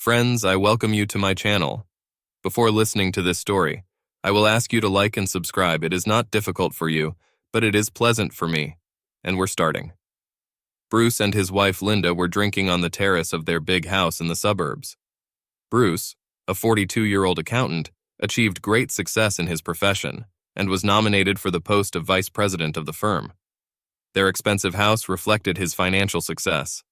Friends, I welcome you to my channel. Before listening to this story, I will ask you to like and subscribe. It is not difficult for you, but it is pleasant for me. And we're starting. Bruce and his wife Linda were drinking on the terrace of their big house in the suburbs. Bruce, a 42-year-old accountant, achieved great success in his profession and was nominated for the post of vice president of the firm. Their expensive house reflected his financial success.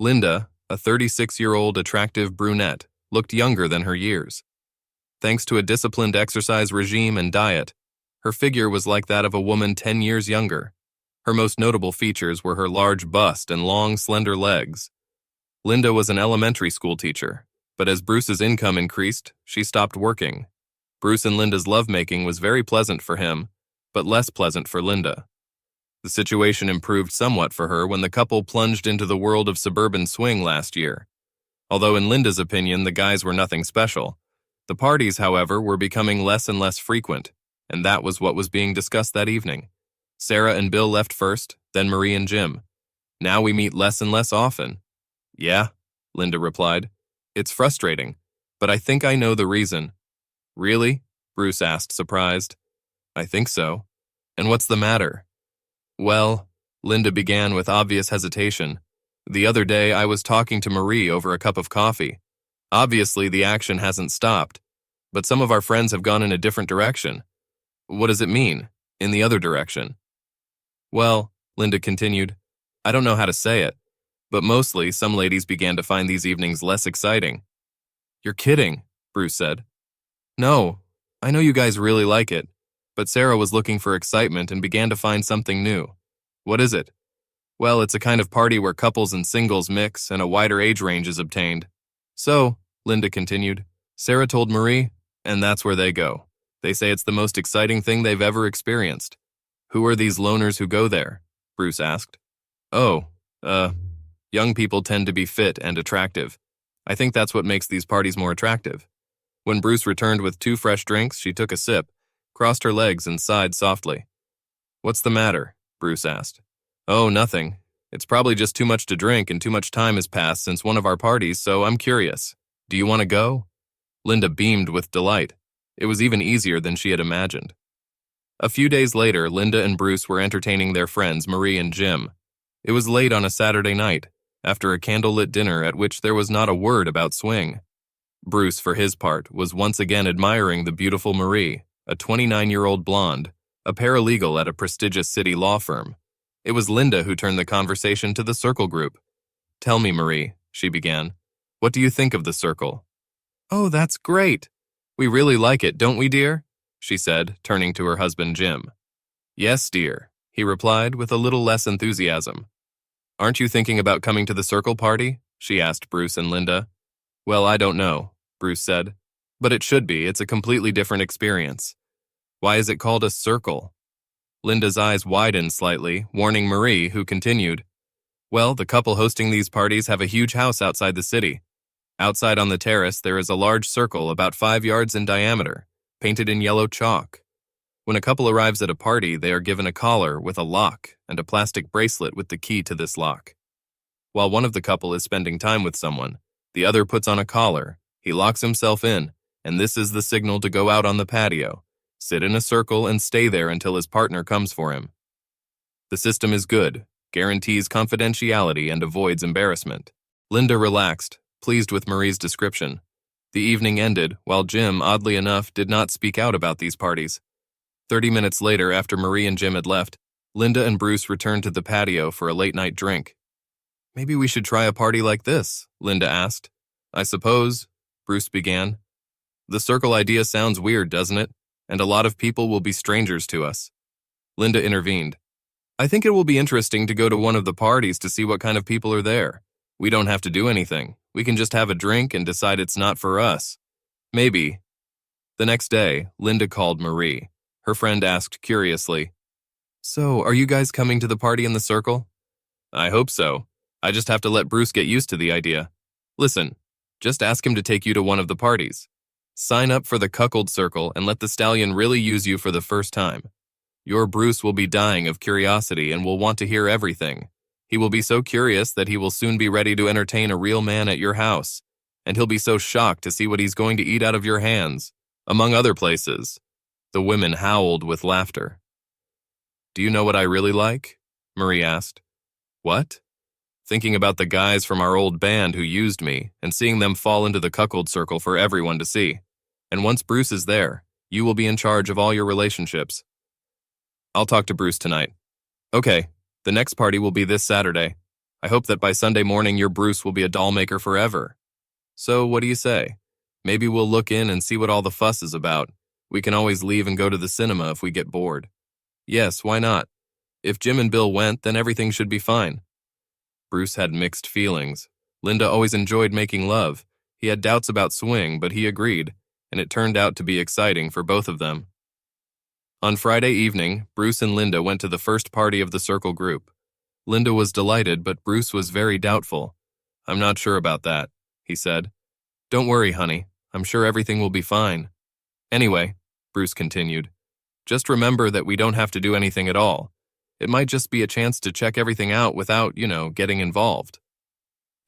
Linda, a 36-year-old attractive brunette, looked younger than her years. Thanks to a disciplined exercise regime and diet, her figure was like that of a woman 10 years younger. Her most notable features were her large bust and long, slender legs. Linda was an elementary school teacher, but as Bruce's income increased, she stopped working. Bruce and Linda's lovemaking was very pleasant for him, but less pleasant for Linda. The situation improved somewhat for her when the couple plunged into the world of suburban swing last year. Although in Linda's opinion the guys were nothing special, the parties, however, were becoming less and less frequent, and that was what was being discussed that evening. Sarah and Bill left first, then Marie and Jim. Now we meet less and less often. Yeah, Linda replied. It's frustrating, but I think I know the reason. Really? Bruce asked, surprised. I think so. And what's the matter? Well, Linda began with obvious hesitation. The other day I was talking to Marie over a cup of coffee. Obviously the action hasn't stopped, but some of our friends have gone in a different direction. What does it mean, in the other direction? Well, Linda continued, I don't know how to say it, but mostly some ladies began to find these evenings less exciting. You're kidding, Bruce said. No, I know you guys really like it, but Sarah was looking for excitement and began to find something new. What is it? Well, it's a kind of party where couples and singles mix and a wider age range is obtained. So, Linda continued, Sarah told Marie, and that's where they go. They say it's the most exciting thing they've ever experienced. Who are these loners who go there? Bruce asked. Oh, young people tend to be fit and attractive. I think that's what makes these parties more attractive. When Bruce returned with 2 fresh drinks, she took a sip, crossed her legs, and sighed softly. What's the matter? Bruce asked. Oh, nothing. It's probably just too much to drink and too much time has passed since one of our parties, so I'm curious. Do you want to go? Linda beamed with delight. It was even easier than she had imagined. A few days later, Linda and Bruce were entertaining their friends Marie and Jim. It was late on a Saturday night, after a candlelit dinner at which there was not a word about swing. Bruce, for his part, was once again admiring the beautiful Marie, a 29-year-old blonde, a paralegal at a prestigious city law firm. It was Linda who turned the conversation to the circle group. Tell me, Marie, she began, what do you think of the circle? Oh, that's great. We really like it, don't we, dear? She said, turning to her husband, Jim. Yes, dear, he replied with a little less enthusiasm. Aren't you thinking about coming to the circle party? She asked Bruce and Linda. Well, I don't know, Bruce said, but it should be. It's a completely different experience. Why is it called a circle? Linda's eyes widened slightly, warning Marie, who continued, well, the couple hosting these parties have a huge house outside the city. Outside on the terrace, there is a large circle about 5 yards in diameter, painted in yellow chalk. When a couple arrives at a party, they are given a collar with a lock and a plastic bracelet with the key to this lock. While one of the couple is spending time with someone, the other puts on a collar, he locks himself in, and this is the signal to go out on the patio, sit in a circle and stay there until his partner comes for him. The system is good, guarantees confidentiality and avoids embarrassment. Linda relaxed, pleased with Marie's description. The evening ended, while Jim, oddly enough, did not speak out about these parties. 30 minutes later, after Marie and Jim had left, Linda and Bruce returned to the patio for a late-night drink. Maybe we should try a party like this, Linda asked. I suppose, Bruce began. The circle idea sounds weird, doesn't it? And a lot of people will be strangers to us. Linda intervened. I think it will be interesting to go to one of the parties to see what kind of people are there. We don't have to do anything. We can just have a drink and decide it's not for us. Maybe. The next day, Linda called Marie. Her friend asked curiously, So, are you guys coming to the party in the circle? I hope so. I just have to let Bruce get used to the idea. Listen, just ask him to take you to one of the parties. Sign up for the cuckold circle and let the stallion really use you for the first time. Your Bruce will be dying of curiosity and will want to hear everything. He will be so curious that he will soon be ready to entertain a real man at your house. and he'll be so shocked to see what he's going to eat out of your hands, among other places." The women howled with laughter. "Do you know what I really like?" Marie asked. "What?" "Thinking about the guys from our old band who used me and seeing them fall into the cuckold circle for everyone to see. And once Bruce is there, you will be in charge of all your relationships." "I'll talk to Bruce tonight." "Okay, the next party will be this Saturday. I hope that by Sunday morning your Bruce will be a doll maker forever. So what do you say? Maybe we'll look in and see what all the fuss is about. We can always leave and go to the cinema if we get bored." "Yes, why not? If Jim and Bill went, then everything should be fine." Bruce had mixed feelings. Linda always enjoyed making love. He had doubts about swing, but he agreed, and it turned out to be exciting for both of them. On Friday evening, Bruce and Linda went to the first party of the circle group. Linda was delighted, but Bruce was very doubtful. "I'm not sure about that," he said. "Don't worry, honey. I'm sure everything will be fine. Anyway," Bruce continued, "just remember that we don't have to do anything at all. It might just be a chance to check everything out without, getting involved."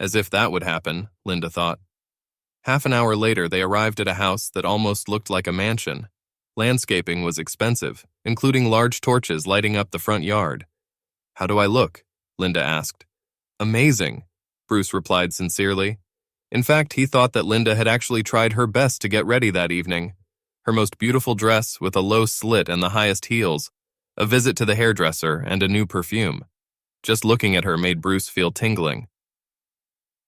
As if that would happen, Linda thought. Half an hour later, they arrived at a house that almost looked like a mansion. Landscaping was expensive, including large torches lighting up the front yard. "How do I look?" Linda asked. "Amazing," Bruce replied sincerely. In fact, he thought that Linda had actually tried her best to get ready that evening. Her most beautiful dress with a low slit and the highest heels, a visit to the hairdresser, and a new perfume. Just looking at her made Bruce feel tingling.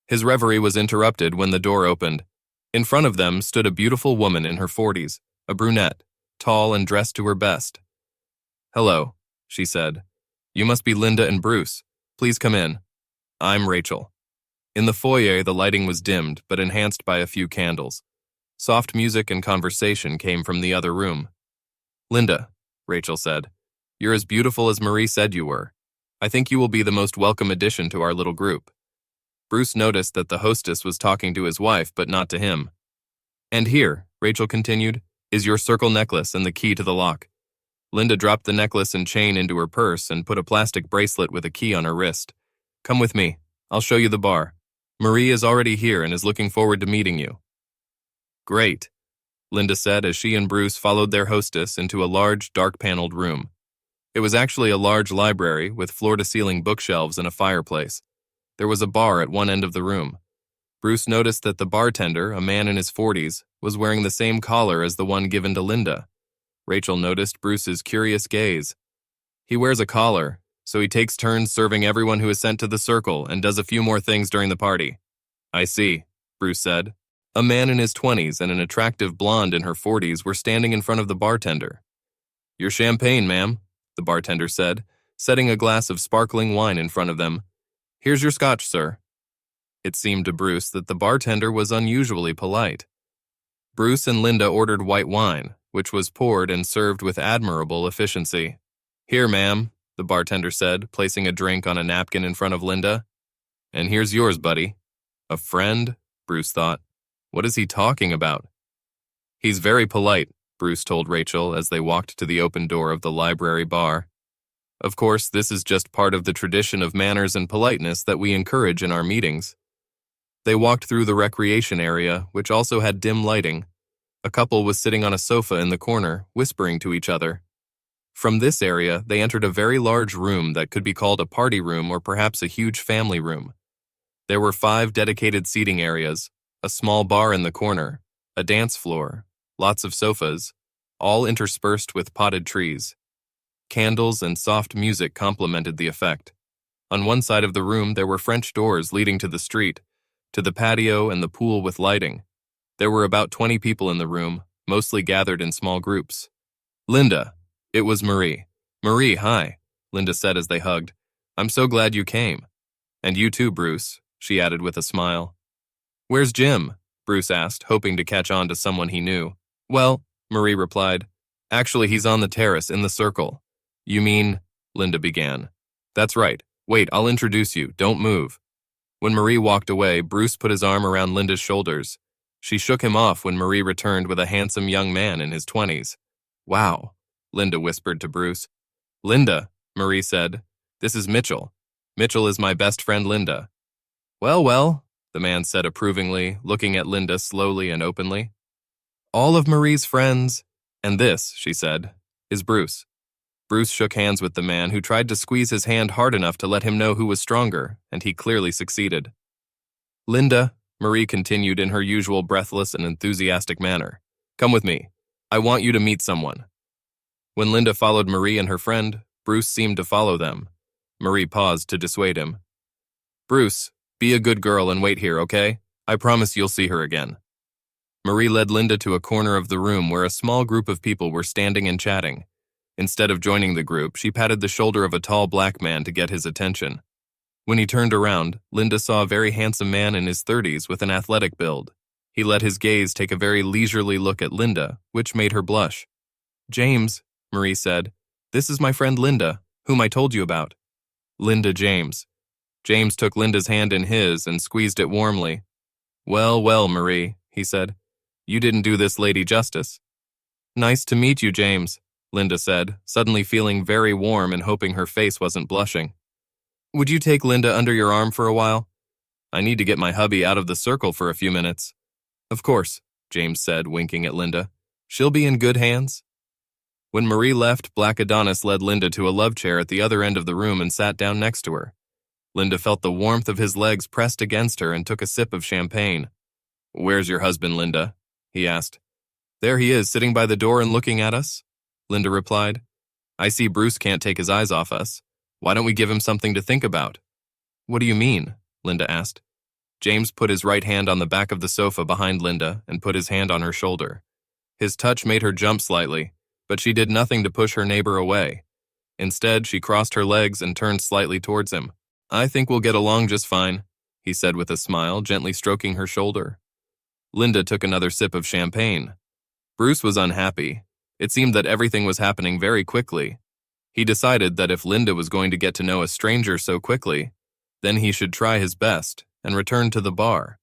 His reverie was interrupted when the door opened. In front of them stood a beautiful woman in her 40s, a brunette, tall and dressed to her best. "Hello," she said. "You must be Linda and Bruce. Please come in. I'm Rachel." In the foyer, the lighting was dimmed, but enhanced by a few candles. Soft music and conversation came from the other room. "Linda," Rachel said, "you're as beautiful as Marie said you were. I think you will be the most welcome addition to our little group." Bruce noticed that the hostess was talking to his wife, but not to him. "And here," Rachel continued, "is your circle necklace and the key to the lock." Linda dropped the necklace and chain into her purse and put a plastic bracelet with a key on her wrist. "Come with me. I'll show you the bar. Marie is already here and is looking forward to meeting you." "Great," Linda said as she and Bruce followed their hostess into a large, dark-paneled room. It was actually a large library with floor-to-ceiling bookshelves and a fireplace. There was a bar at one end of the room. Bruce noticed that the bartender, a man in his 40s, was wearing the same collar as the one given to Linda. Rachel noticed Bruce's curious gaze. "He wears a collar, so he takes turns serving everyone who is sent to the circle and does a few more things during the party." "I see," Bruce said. A man in his 20s and an attractive blonde in her 40s were standing in front of the bartender. "Your champagne, ma'am," the bartender said, setting a glass of sparkling wine in front of them. "Here's your scotch, sir." It seemed to Bruce that the bartender was unusually polite. Bruce and Linda ordered white wine, which was poured and served with admirable efficiency. "Here, ma'am," the bartender said, placing a drink on a napkin in front of Linda. "And here's yours, buddy." A friend? Bruce thought. What is he talking about? "He's very polite," Bruce told Rachel as they walked to the open door of the library bar. "Of course, this is just part of the tradition of manners and politeness that we encourage in our meetings." They walked through the recreation area, which also had dim lighting. A couple was sitting on a sofa in the corner, whispering to each other. From this area, they entered a very large room that could be called a party room or perhaps a huge family room. There were 5 dedicated seating areas, a small bar in the corner, a dance floor, lots of sofas, all interspersed with potted trees. Candles and soft music complemented the effect. On one side of the room, there were French doors leading to the street, to the patio and the pool with lighting. There were about 20 people in the room, mostly gathered in small groups. "Linda," it was Marie. "Marie, hi," Linda said as they hugged. "I'm so glad you came." "And you too, Bruce," she added with a smile. "Where's Jim?" Bruce asked, hoping to catch on to someone he knew. "Well," Marie replied, "actually he's on the terrace in the circle." "You mean?" Linda began. "That's right. Wait, I'll introduce you. Don't move." When Marie walked away, Bruce put his arm around Linda's shoulders. She shook him off when Marie returned with a handsome young man in his 20s. "Wow," Linda whispered to Bruce. "Linda," Marie said, "this is Mitchell. Mitchell is my best friend Linda." "Well, well," the man said approvingly, looking at Linda slowly and openly. All of Marie's friends, and this, she said, is Bruce. Bruce shook hands with the man, who tried to squeeze his hand hard enough to let him know who was stronger, and he clearly succeeded. Linda, Marie continued in her usual breathless and enthusiastic manner, come with me. I want you to meet someone. When Linda followed Marie and her friend, Bruce seemed to follow them. Marie paused to dissuade him. Bruce, be a good girl and wait here, okay? I promise you'll see her again. Marie led Linda to a corner of the room where a small group of people were standing and chatting. Instead of joining the group, she patted the shoulder of a tall black man to get his attention. When he turned around, Linda saw a very handsome man in his 30s with an athletic build. He let his gaze take a very leisurely look at Linda, which made her blush. James, Marie said, this is my friend Linda, whom I told you about. Linda James. James took Linda's hand in his and squeezed it warmly. Well, well, Marie, he said. You didn't do this lady justice. Nice to meet you, James, Linda said, suddenly feeling very warm and hoping her face wasn't blushing. Would you take Linda under your arm for a while? I need to get my hubby out of the circle for a few minutes. Of course, James said, winking at Linda. She'll be in good hands. When Marie left, Black Adonis led Linda to a love chair at the other end of the room and sat down next to her. Linda felt the warmth of his legs pressed against her and took a sip of champagne. Where's your husband, Linda? He asked. There he is, sitting by the door and looking at us, Linda replied. I see Bruce can't take his eyes off us. Why don't we give him something to think about? What do you mean? Linda asked. James put his right hand on the back of the sofa behind Linda and put his hand on her shoulder. His touch made her jump slightly, but she did nothing to push her neighbor away. Instead, she crossed her legs and turned slightly towards him. I think we'll get along just fine, he said with a smile, gently stroking her shoulder. Linda took another sip of champagne. Bruce was unhappy. It seemed that everything was happening very quickly. He decided that if Linda was going to get to know a stranger so quickly, then he should try his best and return to the bar.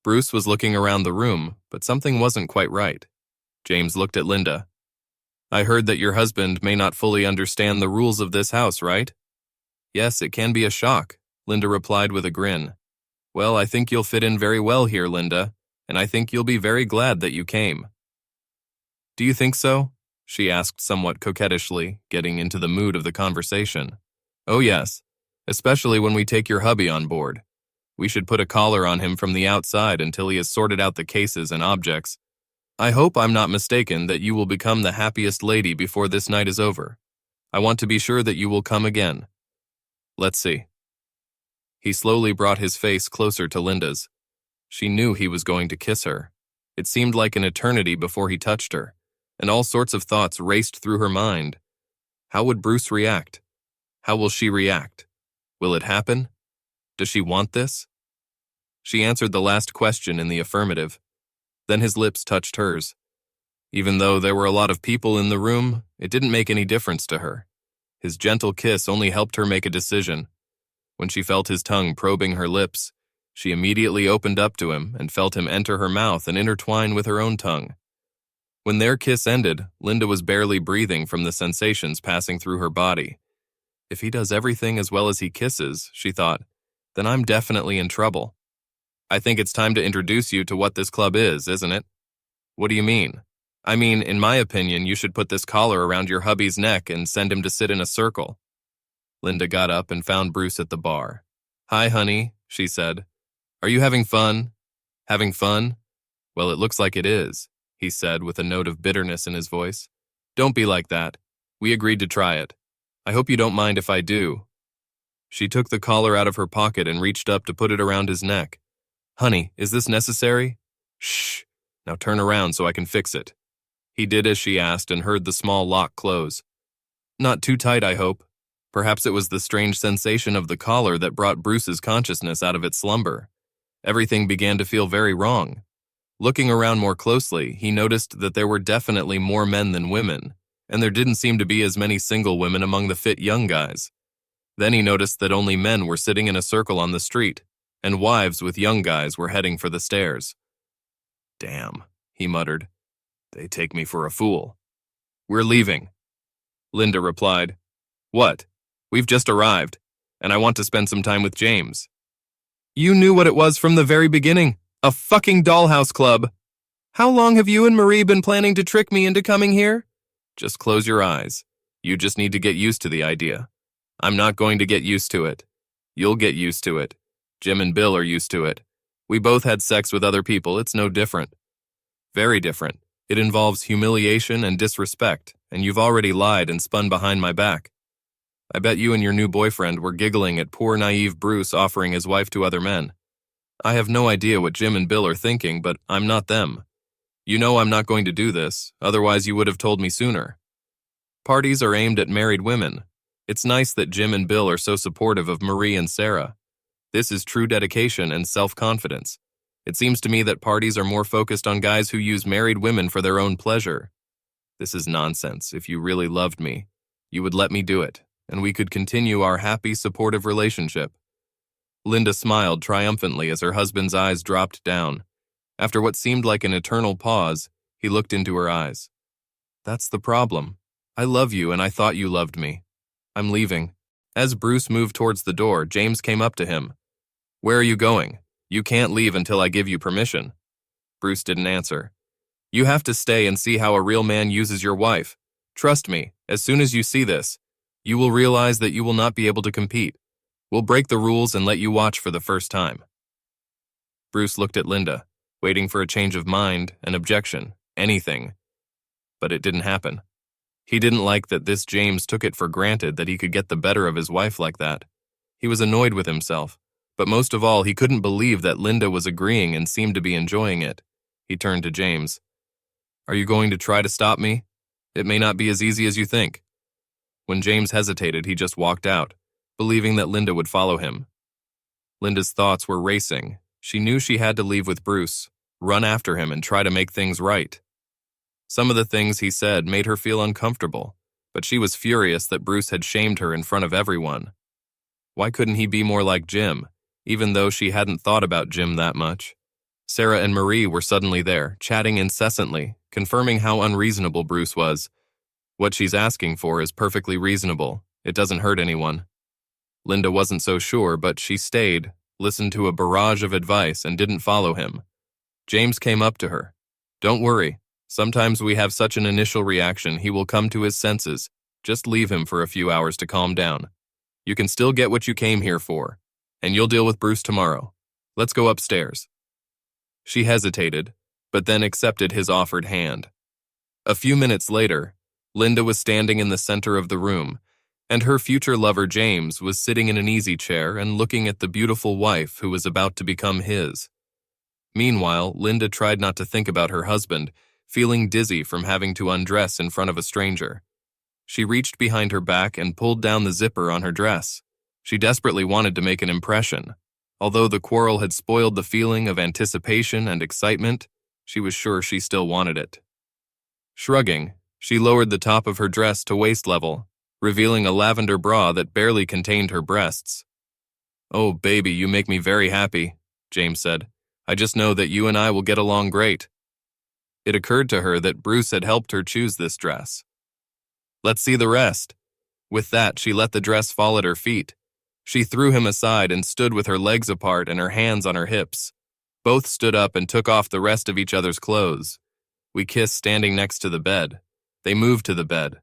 Bruce was looking around the room, but something wasn't quite right. James looked at Linda. I heard that your husband may not fully understand the rules of this house, right? Yes, it can be a shock, Linda replied with a grin. Well, I think you'll fit in very well here, Linda, and I think you'll be very glad that you came. Do you think so? She asked somewhat coquettishly, getting into the mood of the conversation. Oh yes, especially when we take your hubby on board. We should put a collar on him from the outside until he has sorted out the cases and objects. I hope I'm not mistaken that you will become the happiest lady before this night is over. I want to be sure that you will come again. Let's see. He slowly brought his face closer to Linda's. She knew he was going to kiss her. It seemed like an eternity before he touched her, and all sorts of thoughts raced through her mind. How would Bruce react? How will she react? Will it happen? Does she want this? She answered the last question in the affirmative. Then his lips touched hers. Even though there were a lot of people in the room, it didn't make any difference to her. His gentle kiss only helped her make a decision. When she felt his tongue probing her lips, she immediately opened up to him and felt him enter her mouth and intertwine with her own tongue. When their kiss ended, Linda was barely breathing from the sensations passing through her body. If he does everything as well as he kisses, she thought, then I'm definitely in trouble. I think it's time to introduce you to what this club is, isn't it? What do you mean? I mean, in my opinion, you should put this collar around your hubby's neck and send him to sit in a circle. Linda got up and found Bruce at the bar. Hi, honey, she said. Are you having fun? Having fun? Well, it looks like it is, he said with a note of bitterness in his voice. Don't be like that. We agreed to try it. I hope you don't mind if I do. She took the collar out of her pocket and reached up to put it around his neck. Honey, is this necessary? Shh. Now turn around so I can fix it. He did as she asked and heard the small lock close. Not too tight, I hope. Perhaps it was the strange sensation of the collar that brought Bruce's consciousness out of its slumber. Everything began to feel very wrong. Looking around more closely, he noticed that there were definitely more men than women, and there didn't seem to be as many single women among the fit young guys. Then he noticed that only men were sitting in a circle on the street, and wives with young guys were heading for the stairs. Damn, he muttered. They take me for a fool. We're leaving. Linda replied. What? We've just arrived, and I want to spend some time with James. You knew what it was from the very beginning. A fucking dollhouse club. How long have you and Marie been planning to trick me into coming here? Just close your eyes. You just need to get used to the idea. I'm not going to get used to it. You'll get used to it. Jim and Bill are used to it. We both had sex with other people. It's no different. Very different. It involves humiliation and disrespect, and you've already lied and spun behind my back. I bet you and your new boyfriend were giggling at poor naive Bruce offering his wife to other men. I have no idea what Jim and Bill are thinking, but I'm not them. You know I'm not going to do this, otherwise you would have told me sooner. Parties are aimed at married women. It's nice that Jim and Bill are so supportive of Marie and Sarah. This is true dedication and self-confidence. It seems to me that parties are more focused on guys who use married women for their own pleasure. This is nonsense. If you really loved me, you would let me do it, and we could continue our happy, supportive relationship. Linda smiled triumphantly as her husband's eyes dropped down. After what seemed like an eternal pause, he looked into her eyes. That's the problem. I love you and I thought you loved me. I'm leaving. As Bruce moved towards the door, James came up to him. Where are you going? You can't leave until I give you permission. Bruce didn't answer. You have to stay and see how a real man uses your wife. Trust me, as soon as you see this, you will realize that you will not be able to compete. We'll break the rules and let you watch for the first time. Bruce looked at Linda, waiting for a change of mind, an objection, anything. But it didn't happen. He didn't like that this James took it for granted that he could get the better of his wife like that. He was annoyed with himself, but most of all, he couldn't believe that Linda was agreeing and seemed to be enjoying it. He turned to James. Are you going to try to stop me? It may not be as easy as you think. When James hesitated, he just walked out, believing that Linda would follow him. Linda's thoughts were racing. She knew she had to leave with Bruce, run after him and try to make things right. Some of the things he said made her feel uncomfortable, but she was furious that Bruce had shamed her in front of everyone. Why couldn't he be more like Jim, even though she hadn't thought about Jim that much? Sarah and Marie were suddenly there, chatting incessantly, confirming how unreasonable Bruce was. What she's asking for is perfectly reasonable. It doesn't hurt anyone. Linda wasn't so sure, but she stayed, listened to a barrage of advice, and didn't follow him. James came up to her. Don't worry. Sometimes we have such an initial reaction, he will come to his senses. Just leave him for a few hours to calm down. You can still get what you came here for, and you'll deal with Bruce tomorrow. Let's go upstairs. She hesitated, but then accepted his offered hand. A few minutes later, Linda was standing in the center of the room, and her future lover James was sitting in an easy chair and looking at the beautiful wife who was about to become his. Meanwhile, Linda tried not to think about her husband, feeling dizzy from having to undress in front of a stranger. She reached behind her back and pulled down the zipper on her dress. She desperately wanted to make an impression. Although the quarrel had spoiled the feeling of anticipation and excitement, she was sure she still wanted it. Shrugging, she lowered the top of her dress to waist level, revealing a lavender bra that barely contained her breasts. Oh, baby, you make me very happy, James said. I just know that you and I will get along great. It occurred to her that Bruce had helped her choose this dress. Let's see the rest. With that, she let the dress fall at her feet. She threw him aside and stood with her legs apart and her hands on her hips. Both stood up and took off the rest of each other's clothes. We kissed standing next to the bed. They moved to the bed.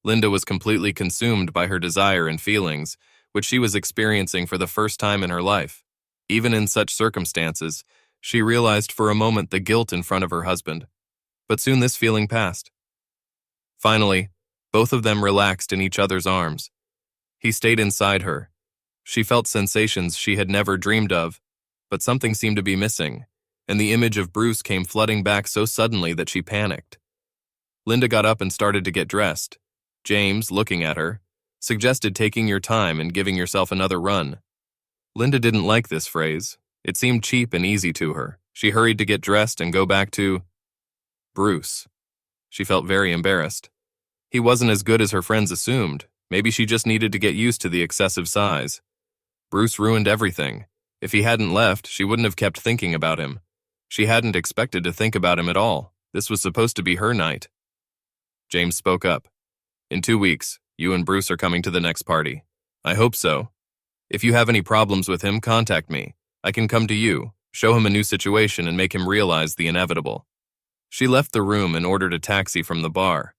Linda was completely consumed by her desire and feelings, which she was experiencing for the first time in her life. Even in such circumstances, she realized for a moment the guilt in front of her husband. But soon this feeling passed. Finally, both of them relaxed in each other's arms. He stayed inside her. She felt sensations she had never dreamed of, but something seemed to be missing, and the image of Bruce came flooding back so suddenly that she panicked. Linda got up and started to get dressed. James, looking at her, suggested taking your time and giving yourself another run. Linda didn't like this phrase. It seemed cheap and easy to her. She hurried to get dressed and go back to Bruce. She felt very embarrassed. He wasn't as good as her friends assumed. Maybe she just needed to get used to the excessive size. Bruce ruined everything. If he hadn't left, she wouldn't have kept thinking about him. She hadn't expected to think about him at all. This was supposed to be her night. James spoke up. In 2 weeks, you and Bruce are coming to the next party. I hope so. If you have any problems with him, contact me. I can come to you, show him a new situation, and make him realize the inevitable." She left the room and ordered a taxi from the bar.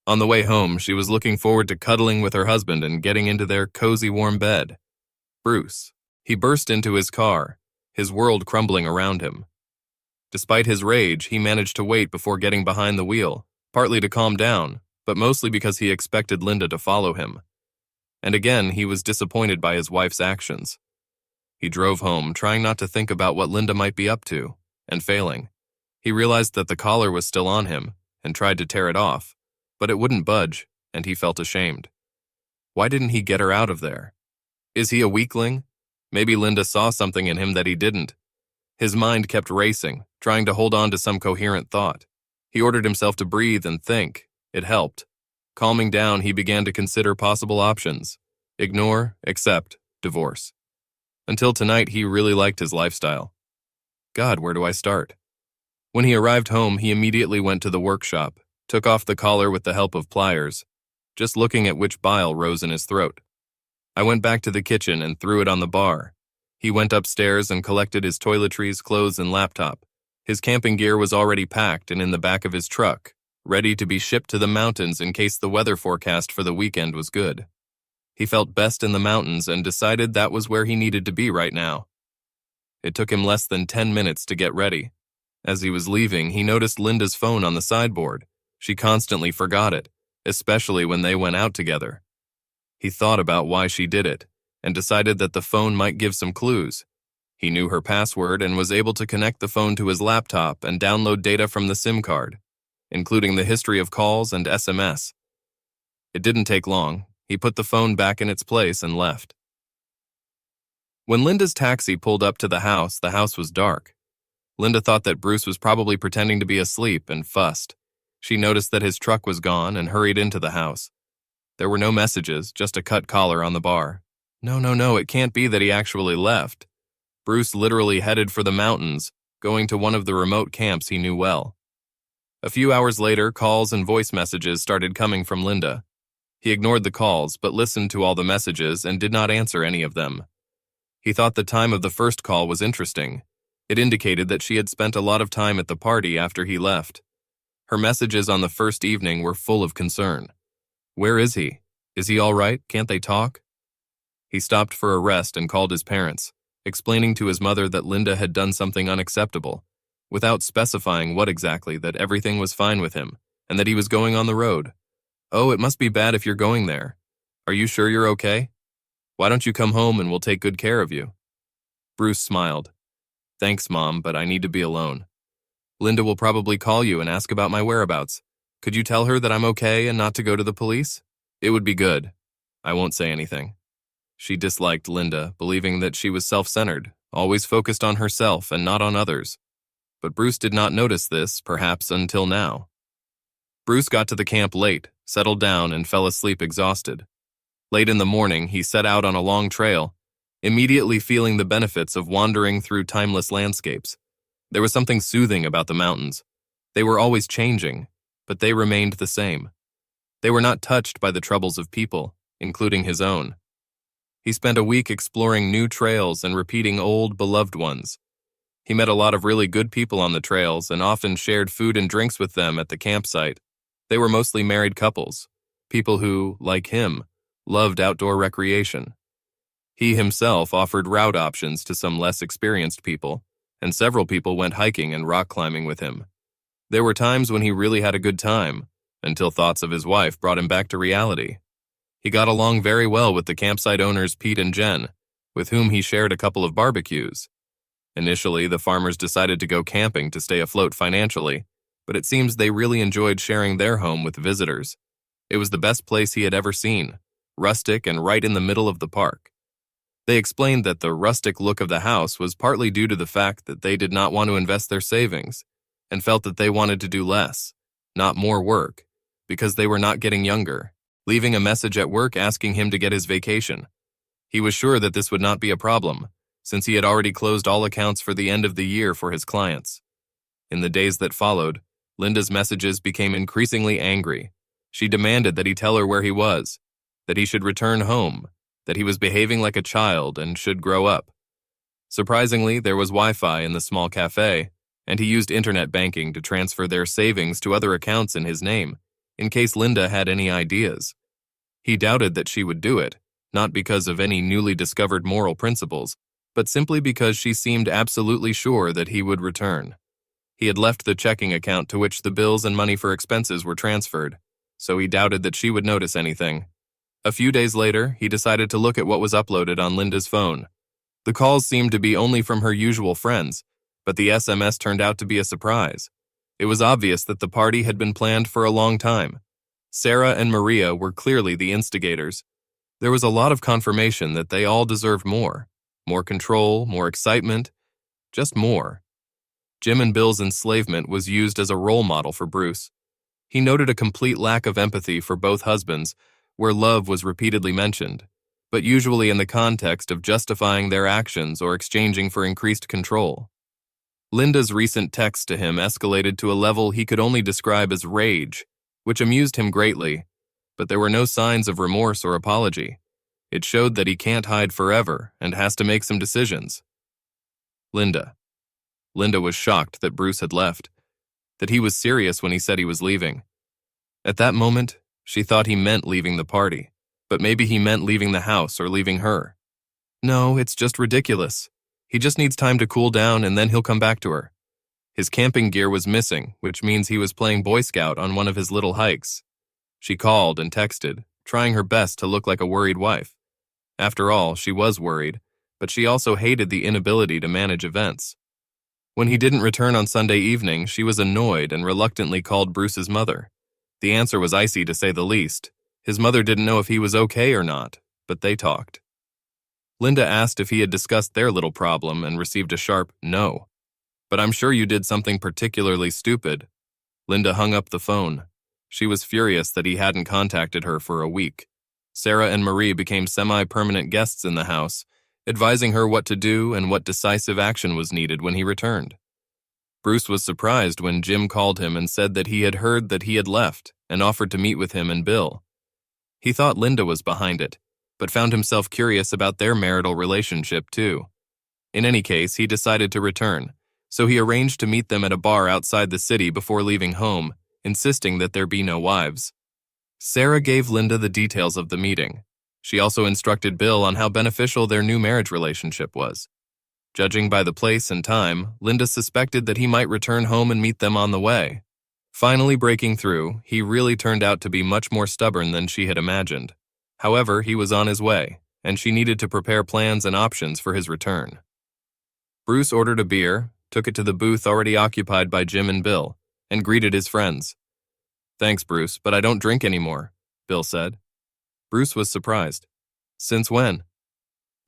On the way home, she was looking forward to cuddling with her husband and getting into their cozy warm bed. Bruce. He burst into his car, his world crumbling around him. Despite his rage, he managed to wait before getting behind the wheel, partly to calm down, but mostly because he expected Linda to follow him. And again, he was disappointed by his wife's actions. He drove home, trying not to think about what Linda might be up to, and failing. He realized that the collar was still on him, and tried to tear it off, but it wouldn't budge, and he felt ashamed. Why didn't he get her out of there? Is he a weakling? Maybe Linda saw something in him that he didn't. His mind kept racing, trying to hold on to some coherent thought. He ordered himself to breathe and think. It helped. Calming down, he began to consider possible options. Ignore, accept, divorce. Until tonight, he really liked his lifestyle. God, where do I start? When he arrived home, he immediately went to the workshop, took off the collar with the help of pliers, just looking at which bile rose in his throat. I went back to the kitchen and threw it on the bar. He went upstairs and collected his toiletries, clothes, and laptop. His camping gear was already packed and in the back of his truck, ready to be shipped to the mountains in case the weather forecast for the weekend was good. He felt best in the mountains and decided that was where he needed to be right now. It took him less than 10 minutes to get ready. As he was leaving, he noticed Linda's phone on the sideboard. She constantly forgot it, especially when they went out together. He thought about why she did it, and decided that the phone might give some clues. He knew her password and was able to connect the phone to his laptop and download data from the SIM card, including the history of calls and SMS. It didn't take long. He put the phone back in its place and left. When Linda's taxi pulled up to the house was dark. Linda thought that Bruce was probably pretending to be asleep and fussed. She noticed that his truck was gone and hurried into the house. There were no messages, just a cut collar on the bar. No, it can't be that he actually left. Bruce literally headed for the mountains, going to one of the remote camps he knew well. A few hours later, calls and voice messages started coming from Linda. He ignored the calls, but listened to all the messages and did not answer any of them. He thought the time of the first call was interesting. It indicated that she had spent a lot of time at the party after he left. Her messages on the first evening were full of concern. Where is he? Is he all right? Can't they talk? He stopped for a rest and called his parents, explaining to his mother that Linda had done something unacceptable, without specifying what exactly, that everything was fine with him, and that he was going on the road. Oh, it must be bad if you're going there. Are you sure you're okay? Why don't you come home and we'll take good care of you? Bruce smiled. Thanks, Mom, but I need to be alone. Linda will probably call you and ask about my whereabouts. Could you tell her that I'm okay and not to go to the police? It would be good. I won't say anything. She disliked Linda, believing that she was self-centered, always focused on herself and not on others. But Bruce did not notice this, perhaps until now. Bruce got to the camp late, settled down, and fell asleep exhausted. Late in the morning, he set out on a long trail, immediately feeling the benefits of wandering through timeless landscapes. There was something soothing about the mountains. They were always changing, but they remained the same. They were not touched by the troubles of people, including his own. He spent a week exploring new trails and repeating old, beloved ones. He met a lot of really good people on the trails and often shared food and drinks with them at the campsite. They were mostly married couples, people who, like him, loved outdoor recreation. He himself offered route options to some less experienced people, and several people went hiking and rock climbing with him. There were times when he really had a good time, until thoughts of his wife brought him back to reality. He got along very well with the campsite owners Pete and Jen, with whom he shared a couple of barbecues. Initially, the farmers decided to go camping to stay afloat financially, but it seems they really enjoyed sharing their home with visitors. It was the best place he had ever seen, rustic and right in the middle of the park. They explained that the rustic look of the house was partly due to the fact that they did not want to invest their savings, and felt that they wanted to do less, not more work, because they were not getting younger, leaving a message at work asking him to get his vacation. He was sure that this would not be a problem, since he had already closed all accounts for the end of the year for his clients. In the days that followed, Linda's messages became increasingly angry. She demanded that he tell her where he was, that he should return home, that he was behaving like a child and should grow up. Surprisingly, there was Wi-Fi in the small cafe, and he used internet banking to transfer their savings to other accounts in his name, in case Linda had any ideas. He doubted that she would do it, not because of any newly discovered moral principles, but simply because she seemed absolutely sure that he would return. He had left the checking account to which the bills and money for expenses were transferred, so he doubted that she would notice anything. A few days later, he decided to look at what was uploaded on Linda's phone. The calls seemed to be only from her usual friends, but the SMS turned out to be a surprise. It was obvious that the party had been planned for a long time. Sarah and Maria were clearly the instigators. There was a lot of confirmation that they all deserved more. More control, more excitement, just more. Jim and Bill's enslavement was used as a role model for Bruce. He noted a complete lack of empathy for both husbands, where love was repeatedly mentioned, but usually in the context of justifying their actions or exchanging for increased control. Linda's recent text to him escalated to a level he could only describe as rage, which amused him greatly, but there were no signs of remorse or apology. It showed that he can't hide forever and has to make some decisions. Linda. Linda was shocked that Bruce had left, that he was serious when he said he was leaving. At that moment, she thought he meant leaving the party, but maybe he meant leaving the house or leaving her. No, it's just ridiculous. He just needs time to cool down and then he'll come back to her. His camping gear was missing, which means he was playing Boy Scout on one of his little hikes. She called and texted, trying her best to look like a worried wife. After all, she was worried, but she also hated the inability to manage events. When he didn't return on Sunday evening, she was annoyed and reluctantly called Bruce's mother. The answer was icy to say the least. His mother didn't know if he was okay or not, but they talked. Linda asked if he had discussed their little problem and received a sharp no. But I'm sure you did something particularly stupid. Linda hung up the phone. She was furious that he hadn't contacted her for a week. Sarah and Marie became semi-permanent guests in the house, advising her what to do and what decisive action was needed when he returned. Bruce was surprised when Jim called him and said that he had heard that he had left and offered to meet with him and Bill. He thought Linda was behind it, but found himself curious about their marital relationship too. In any case, he decided to return, so he arranged to meet them at a bar outside the city before leaving home, insisting that there be no wives. Sarah gave Linda the details of the meeting. She also instructed Bill on how beneficial their new marriage relationship was. Judging by the place and time, Linda suspected that he might return home and meet them on the way. Finally breaking through, he really turned out to be much more stubborn than she had imagined. However, he was on his way, and she needed to prepare plans and options for his return. Bruce ordered a beer, took it to the booth already occupied by Jim and Bill, and greeted his friends. "Thanks, Bruce, but I don't drink anymore," Bill said. Bruce was surprised. "Since when?"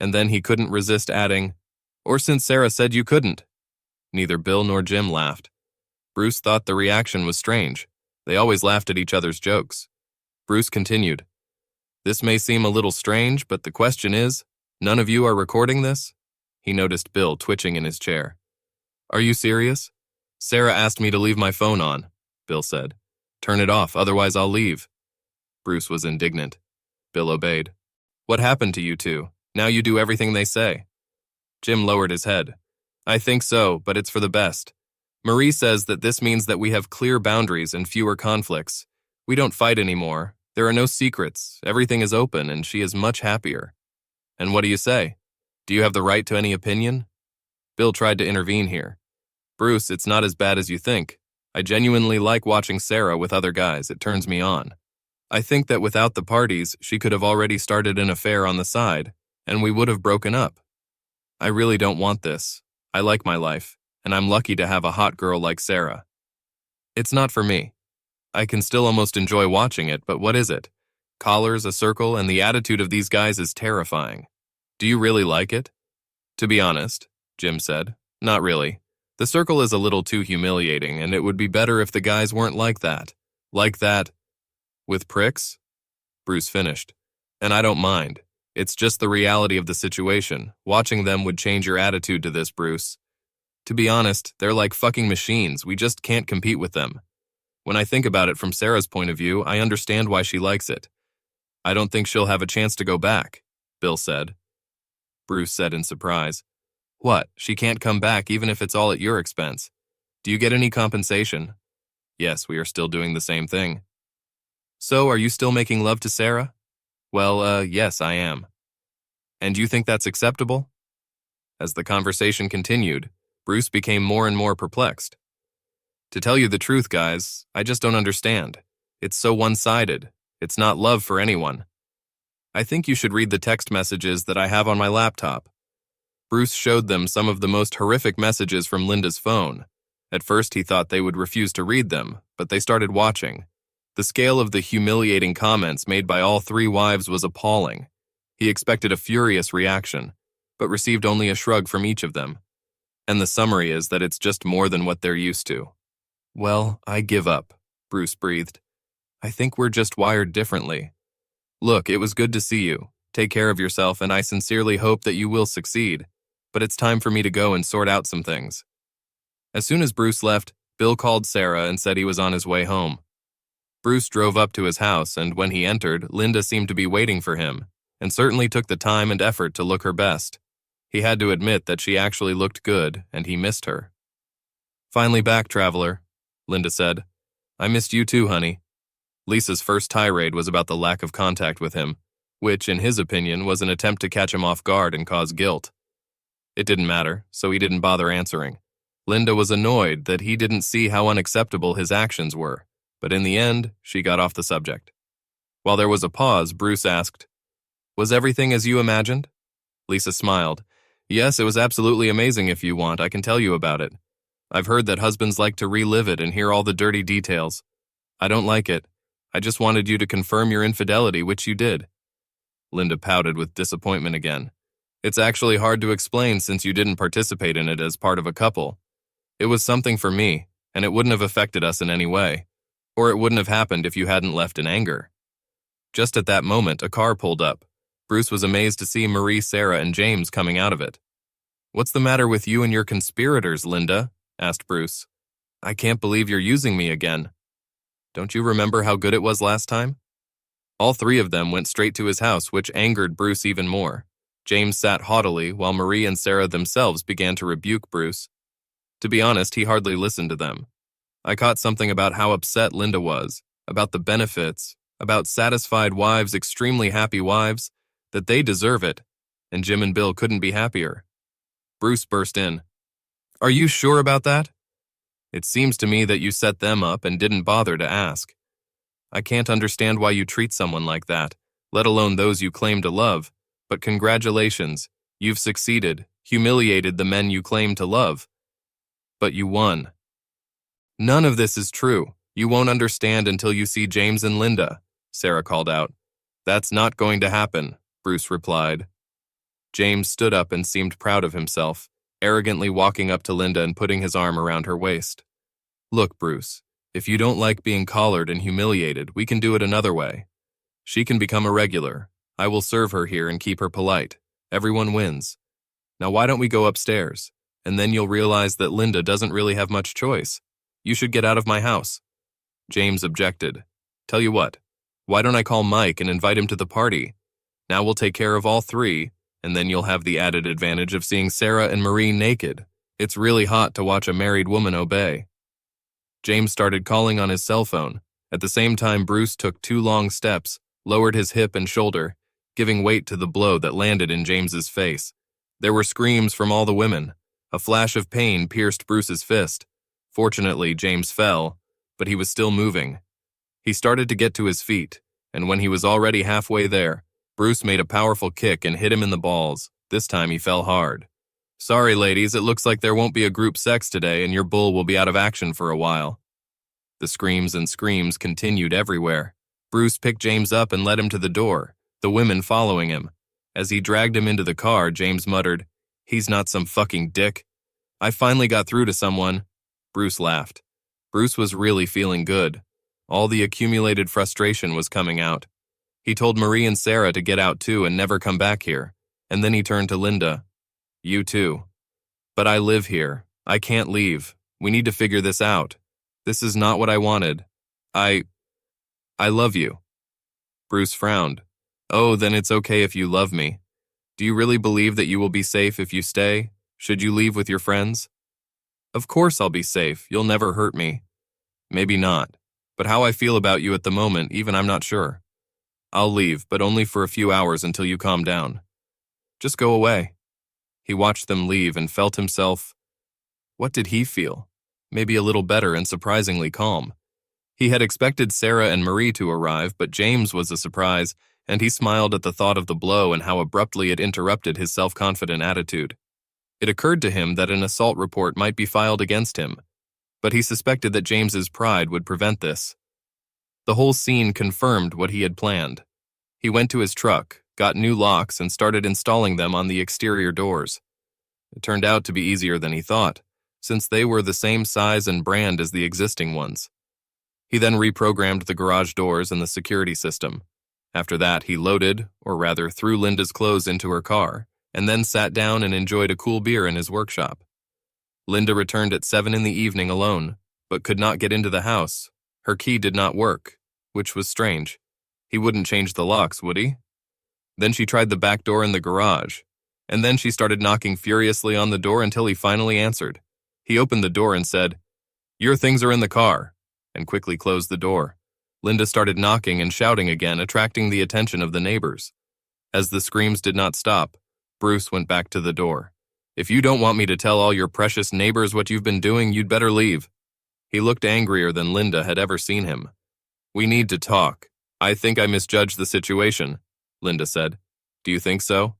And then he couldn't resist adding, "Or since Sarah said you couldn't." Neither Bill nor Jim laughed. Bruce thought the reaction was strange. They always laughed at each other's jokes. Bruce continued, "This may seem a little strange, but the question is, none of you are recording this?" He noticed Bill twitching in his chair. "Are you serious?" "Sarah asked me to leave my phone on," Bill said. "Turn it off, otherwise I'll leave." Bruce was indignant. Bill obeyed. "What happened to you two? Now you do everything they say." Jim lowered his head. "I think so, but it's for the best. Marie says that this means that we have clear boundaries and fewer conflicts. We don't fight anymore. There are no secrets. Everything is open, and she is much happier." "And what do you say? Do you have the right to any opinion?" Bill tried to intervene here. "Bruce, it's not as bad as you think. I genuinely like watching Sarah with other guys. It turns me on. I think that without the parties, she could have already started an affair on the side, and we would have broken up. I really don't want this. I like my life, and I'm lucky to have a hot girl like Sarah. It's not for me. I can still almost enjoy watching it, but what is it? Collars, a circle, and the attitude of these guys is terrifying. Do you really like it?" "To be honest," Jim said, "not really. The circle is a little too humiliating, and it would be better if the guys weren't like that. Like that. With pricks?" Bruce finished. "And I don't mind. It's just the reality of the situation. Watching them would change your attitude to this, Bruce. To be honest, they're like fucking machines. We just can't compete with them. When I think about it from Sarah's point of view, I understand why she likes it. I don't think she'll have a chance to go back," Bill said. Bruce said in surprise, What? She can't come back even if it's all at your expense. Do you get any compensation? Yes, we are still doing the same thing. So, are you still making love to Sarah? Well, yes, I am. And you think that's acceptable? As the conversation continued, Bruce became more and more perplexed. To tell you the truth, guys, I just don't understand. It's so one-sided. It's not love for anyone. I think you should read the text messages that I have on my laptop. Bruce showed them some of the most horrific messages from Linda's phone. At first he thought they would refuse to read them, but they started watching. The scale of the humiliating comments made by all three wives was appalling. He expected a furious reaction, but received only a shrug from each of them. And the summary is that it's just more than what they're used to. Well, I give up, Bruce breathed. I think we're just wired differently. Look, it was good to see you. Take care of yourself, and I sincerely hope that you will succeed. But it's time for me to go and sort out some things. As soon as Bruce left, Bill called Sarah and said he was on his way home. Bruce drove up to his house, and when he entered, Linda seemed to be waiting for him, and certainly took the time and effort to look her best. He had to admit that she actually looked good, and he missed her. Finally back, traveler, Linda said. I missed you too, honey. Lisa's first tirade was about the lack of contact with him, which, in his opinion, was an attempt to catch him off guard and cause guilt. It didn't matter, so he didn't bother answering. Linda was annoyed that he didn't see how unacceptable his actions were, but in the end, she got off the subject. While there was a pause, Bruce asked, Was everything as you imagined? Lisa smiled. Yes, it was absolutely amazing. If you want, I can tell you about it. I've heard that husbands like to relive it and hear all the dirty details. I don't like it. I just wanted you to confirm your infidelity, which you did. Linda pouted with disappointment again. It's actually hard to explain since you didn't participate in it as part of a couple. It was something for me, and it wouldn't have affected us in any way. Or it wouldn't have happened if you hadn't left in anger. Just at that moment, a car pulled up. Bruce was amazed to see Marie, Sarah, and James coming out of it. What's the matter with you and your conspirators, Linda? Asked Bruce. I can't believe you're using me again. Don't you remember how good it was last time? All three of them went straight to his house, which angered Bruce even more. James sat haughtily, while Marie and Sarah themselves began to rebuke Bruce. To be honest, he hardly listened to them. I caught something about how upset Linda was, about the benefits, about satisfied wives, extremely happy wives, that they deserve it, and Jim and Bill couldn't be happier. Bruce burst in. Are you sure about that? It seems to me that you set them up and didn't bother to ask. I can't understand why you treat someone like that, let alone those you claim to love, but congratulations, you've succeeded, humiliated the men you claim to love. But you won. None of this is true. You won't understand until you see James and Linda, Sarah called out. That's not going to happen, Bruce replied. James stood up and seemed proud of himself, arrogantly walking up to Linda and putting his arm around her waist. Look, Bruce, if you don't like being collared and humiliated, we can do it another way. She can become a regular. I will serve her here and keep her polite. Everyone wins. Now why don't we go upstairs? And then you'll realize that Linda doesn't really have much choice. You should get out of my house. James objected. Tell you what, why don't I call Mike and invite him to the party? Now we'll take care of all three, and then you'll have the added advantage of seeing Sarah and Marie naked. It's really hot to watch a married woman obey. James started calling on his cell phone. At the same time, Bruce took 2 long steps, lowered his hip and shoulder, giving weight to the blow that landed in James's face. There were screams from all the women. A flash of pain pierced Bruce's fist. Fortunately, James fell, but he was still moving. He started to get to his feet, and when he was already halfway there, Bruce made a powerful kick and hit him in the balls. This time he fell hard. Sorry, ladies, it looks like there won't be a group sex today and your bull will be out of action for a while. The screams and screams continued everywhere. Bruce picked James up and led him to the door, the women following him. As he dragged him into the car, James muttered, He's not some fucking dick. I finally got through to someone. Bruce laughed. Bruce was really feeling good. All the accumulated frustration was coming out. He told Marie and Sarah to get out too and never come back here, and then he turned to Linda. You too. But I live here. I can't leave. We need to figure this out. This is not what I wanted. I love you. Bruce frowned. Oh, then it's okay if you love me. Do you really believe that you will be safe if you stay? Should you leave with your friends? Of course I'll be safe. You'll never hurt me. Maybe not. But how I feel about you at the moment, even I'm not sure. I'll leave, but only for a few hours until you calm down. Just go away. He watched them leave and felt himself. What did he feel? Maybe a little better and surprisingly calm. He had expected Sarah and Marie to arrive, but James was a surprise, and he smiled at the thought of the blow and how abruptly it interrupted his self-confident attitude. It occurred to him that an assault report might be filed against him, but he suspected that James's pride would prevent this. The whole scene confirmed what he had planned. He went to his truck, got new locks, and started installing them on the exterior doors. It turned out to be easier than he thought, since they were the same size and brand as the existing ones. He then reprogrammed the garage doors and the security system. After that, he loaded, or rather threw Linda's clothes into her car, and then sat down and enjoyed a cool beer in his workshop. Linda returned at 7 in the evening alone, but could not get into the house. Her key did not work, which was strange. He wouldn't change the locks, would he? Then she tried the back door in the garage, and then she started knocking furiously on the door until he finally answered. He opened the door and said, "Your things are in the car," and quickly closed the door. Linda started knocking and shouting again, attracting the attention of the neighbors. As the screams did not stop, Bruce went back to the door. "If you don't want me to tell all your precious neighbors what you've been doing, you'd better leave." He looked angrier than Linda had ever seen him. "We need to talk. I think I misjudged the situation," Linda said. "Do you think so?"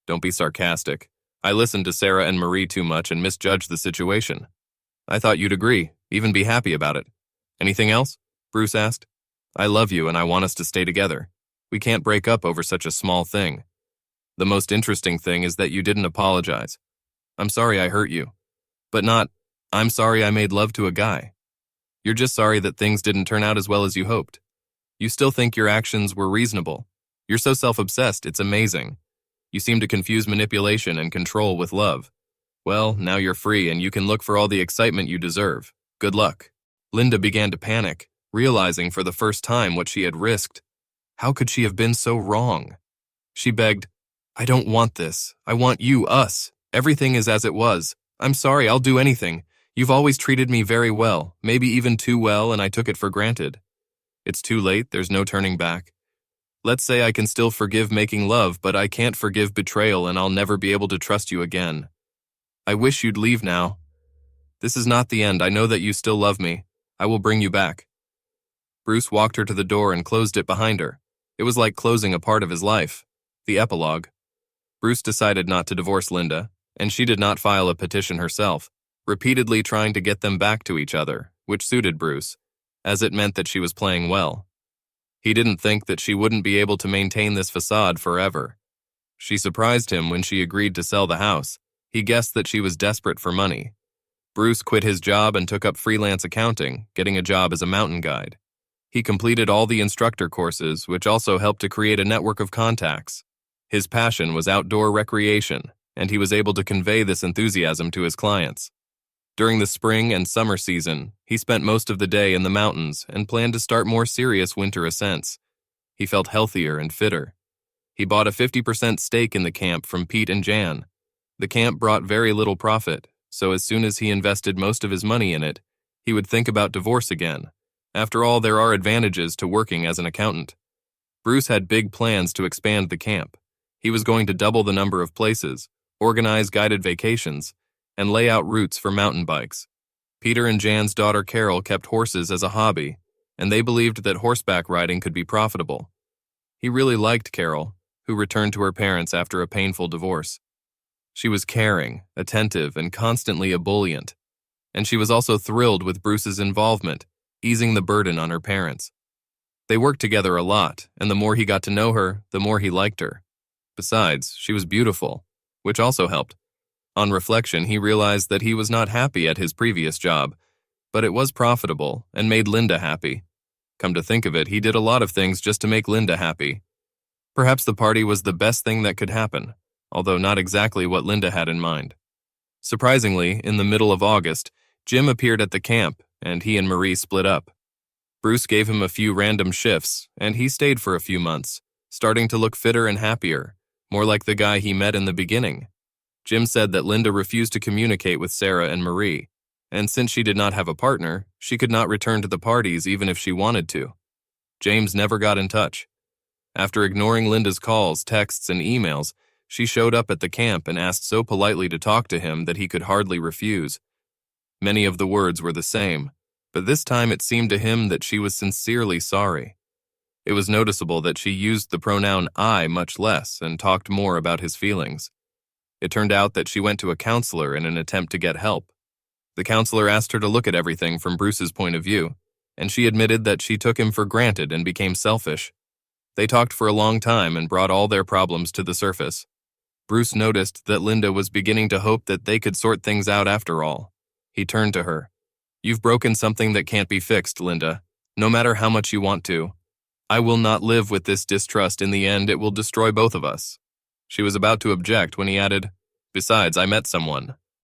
"Don't be sarcastic. I listened to Sarah and Marie too much and misjudged the situation. I thought you'd agree, even be happy about it." "Anything else?" Bruce asked. "I love you and I want us to stay together. We can't break up over such a small thing. The most interesting thing is that you didn't apologize. I'm sorry I hurt you. But not, I'm sorry I made love to a guy. You're just sorry that things didn't turn out as well as you hoped. You still think your actions were reasonable. You're so self-obsessed, it's amazing. You seem to confuse manipulation and control with love. Well, now you're free and you can look for all the excitement you deserve. Good luck." Linda began to panic, realizing for the first time what she had risked. How could she have been so wrong? She begged, "I don't want this. I want you, us. Everything is as it was. I'm sorry, I'll do anything. You've always treated me very well, maybe even too well, and I took it for granted. It's too late, there's no turning back. Let's say I can still forgive making love, but I can't forgive betrayal and I'll never be able to trust you again. I wish you'd leave now. This is not the end. I know that you still love me. I will bring you back." Bruce walked her to the door and closed it behind her. It was like closing a part of his life. The epilogue. Bruce decided not to divorce Linda, and she did not file a petition herself, repeatedly trying to get them back to each other, which suited Bruce, as it meant that she was playing well. He didn't think that she wouldn't be able to maintain this facade forever. She surprised him when she agreed to sell the house. He guessed that she was desperate for money. Bruce quit his job and took up freelance accounting, getting a job as a mountain guide. He completed all the instructor courses, which also helped to create a network of contacts. His passion was outdoor recreation, and he was able to convey this enthusiasm to his clients. During the spring and summer season, he spent most of the day in the mountains and planned to start more serious winter ascents. He felt healthier and fitter. He bought a 50% stake in the camp from Pete and Jan. The camp brought very little profit, so as soon as he invested most of his money in it, he would think about divorce again. After all, there are advantages to working as an accountant. Bruce had big plans to expand the camp. He was going to double the number of places, organize guided vacations, and lay out routes for mountain bikes. Peter and Jan's daughter Carol kept horses as a hobby, and they believed that horseback riding could be profitable. He really liked Carol, who returned to her parents after a painful divorce. She was caring, attentive, and constantly ebullient, and she was also thrilled with Bruce's involvement, easing the burden on her parents. They worked together a lot, and the more he got to know her, the more he liked her. Besides, she was beautiful, which also helped. On reflection, he realized that he was not happy at his previous job, but it was profitable and made Linda happy. Come to think of it, he did a lot of things just to make Linda happy. Perhaps the party was the best thing that could happen, although not exactly what Linda had in mind. Surprisingly, in the middle of August, Jim appeared at the camp, and he and Marie split up. Bruce gave him a few random shifts, and he stayed for a few months, starting to look fitter and happier, more like the guy he met in the beginning. Jim said that Linda refused to communicate with Sarah and Marie, and since she did not have a partner, she could not return to the parties even if she wanted to. James never got in touch. After ignoring Linda's calls, texts, and emails, she showed up at the camp and asked so politely to talk to him that he could hardly refuse. Many of the words were the same, but this time it seemed to him that she was sincerely sorry. It was noticeable that she used the pronoun I much less and talked more about his feelings. It turned out that she went to a counselor in an attempt to get help. The counselor asked her to look at everything from Bruce's point of view, and she admitted that she took him for granted and became selfish. They talked for a long time and brought all their problems to the surface. Bruce noticed that Linda was beginning to hope that they could sort things out after all. He turned to her. "You've broken something that can't be fixed, Linda, no matter how much you want to. I will not live with this distrust. In the end, it will destroy both of us." She was about to object when he added, "Besides, I met someone.